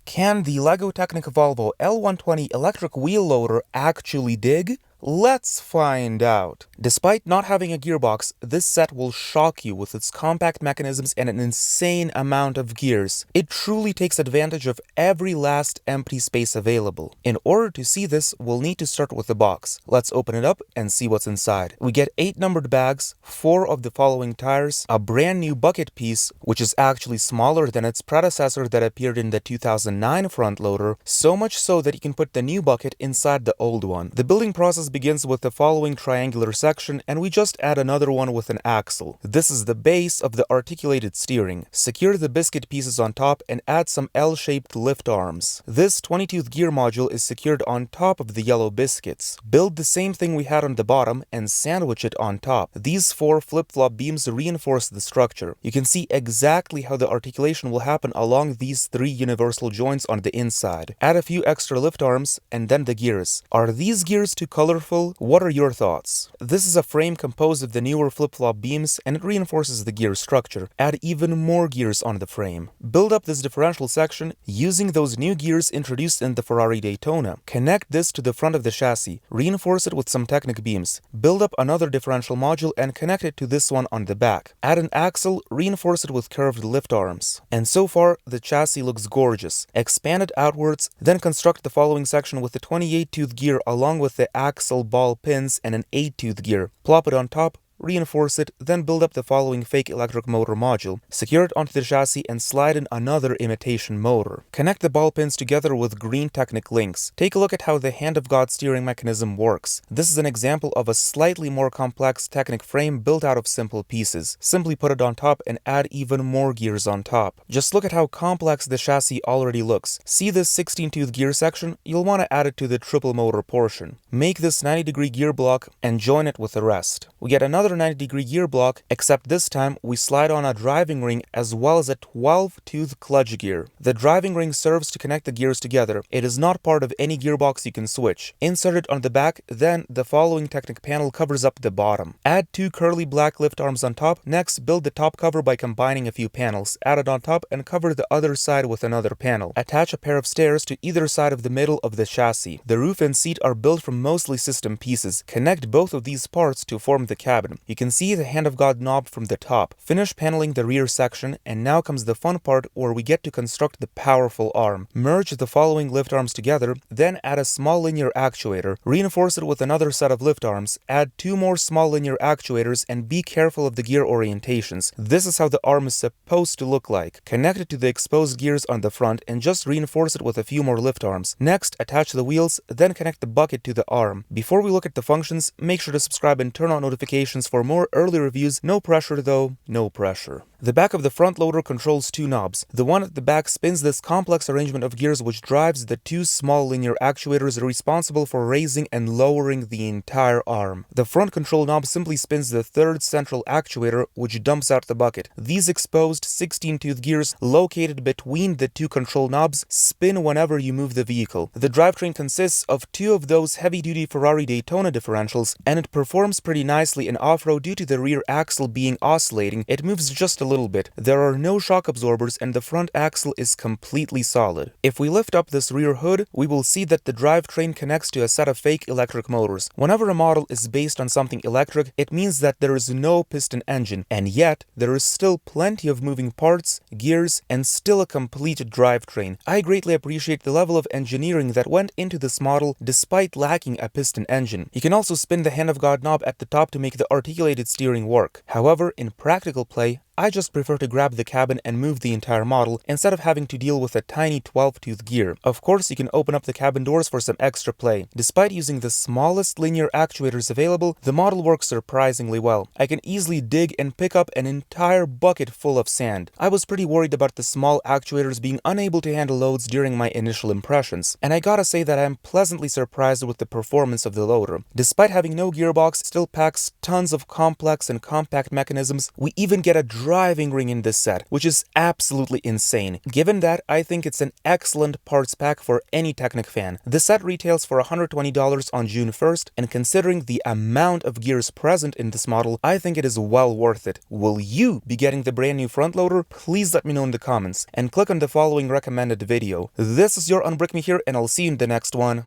Can the LEGO Technic Volvo L120 electric wheel loader actually dig? Let's find out. Despite not having a gearbox, this set will shock you with its compact mechanisms and an insane amount of gears. It truly takes advantage of every last empty space available. In order to see this, we'll need to start with the box. Let's open it up and see what's inside. We get 8 numbered bags, 4 of the following tires, a brand new bucket piece, which is actually smaller than its predecessor that appeared in the 2009 front loader, so much so that you can put the new bucket inside the old one. The building process begins with the following triangular section, and we just add another one with an axle. This is the base of the articulated steering. Secure the biscuit pieces on top and add some L-shaped lift arms. This 20-tooth gear module is secured on top of the yellow biscuits. Build the same thing we had on the bottom and sandwich it on top. These 4 flip-flop beams reinforce the structure. You can see exactly how the articulation will happen along these 3 universal joints on the inside. Add a few extra lift arms and then the gears. Are these gears too colorful? What are your thoughts? This is a frame composed of the newer flip-flop beams and it reinforces the gear structure. Add even more gears on the frame. Build up this differential section using those new gears introduced in the Ferrari Daytona. Connect this to the front of the chassis. Reinforce it with some Technic beams. Build up another differential module and connect it to this one on the back. Add an axle, reinforce it with curved lift arms. And so far, the chassis looks gorgeous. Expand it outwards, then construct the following section with the 28-tooth gear along with the axle ball pins and an 8-tooth gear. Plop it on top, reinforce it, then build up the following fake electric motor module. Secure it onto the chassis and slide in another imitation motor. Connect the ball pins together with green Technic links. Take a look at how the hand of God steering mechanism works. This is an example of a slightly more complex Technic frame built out of simple pieces. Simply put it on top and add even more gears on top. Just look at how complex the chassis already looks. See this 16-tooth gear section? You'll want to add it to the triple motor portion. Make this 90-degree gear block and join it with the rest. We get another 90-degree gear block, except this time we slide on a driving ring as well as a 12-tooth clutch gear. The driving ring serves to connect the gears together. It is not part of any gearbox you can switch. Insert it on the back, then the following Technic panel covers up the bottom. Add 2 curly black lift arms on top. Next, build the top cover by combining a few panels. Add it on top and cover the other side with another panel. Attach a pair of stairs to either side of the middle of the chassis. The roof and seat are built from mostly system pieces. Connect both of these parts to form the cabin. You can see the hand of God knob from the top. Finish paneling the rear section, and now comes the fun part where we get to construct the powerful arm. Merge the following lift arms together, then add a small linear actuator. Reinforce it with another set of lift arms. Add 2 more small linear actuators and be careful of the gear orientations. This is how the arm is supposed to look like. Connect it to the exposed gears on the front and just reinforce it with a few more lift arms. Next, attach the wheels, then connect the bucket to the arm. Before we look at the functions, make sure to subscribe and turn on notifications for more early reviews. No pressure though, no pressure. The back of the front loader controls 2 knobs. The one at the back spins this complex arrangement of gears which drives the 2 small linear actuators responsible for raising and lowering the entire arm. The front control knob simply spins the 3rd central actuator which dumps out the bucket. These exposed 16-tooth gears located between the 2 control knobs spin whenever you move the vehicle. The drivetrain consists of 2 of those heavy-duty Ferrari Daytona differentials, and it performs pretty nicely in off-road due to the rear axle being oscillating. It moves just a little bit. There are no shock absorbers and the front axle is completely solid. If we lift up this rear hood, we will see that the drivetrain connects to a set of fake electric motors. Whenever a model is based on something electric, it means that there is no piston engine, and yet there is still plenty of moving parts, gears, and still a complete drivetrain. I greatly appreciate the level of engineering that went into this model despite lacking a piston engine. You can also spin the hand of God knob at the top to make the articulated steering work. However, in practical play, I just prefer to grab the cabin and move the entire model instead of having to deal with a tiny 12-tooth gear. Of course, you can open up the cabin doors for some extra play. Despite using the smallest linear actuators available, the model works surprisingly well. I can easily dig and pick up an entire bucket full of sand. I was pretty worried about the small actuators being unable to handle loads during my initial impressions, and I gotta say that I am pleasantly surprised with the performance of the loader. Despite having no gearbox, it still packs tons of complex and compact mechanisms. We even get a driving ring in this set, which is absolutely insane. Given that, I think it's an excellent parts pack for any Technic fan. The set retails for $120 on June 1st, and considering the amount of gears present in this model, I think it is well worth it. Will you be getting the brand new front loader? Please let me know in the comments, and click on the following recommended video. This is your Unbrick Me here, and I'll see you in the next one.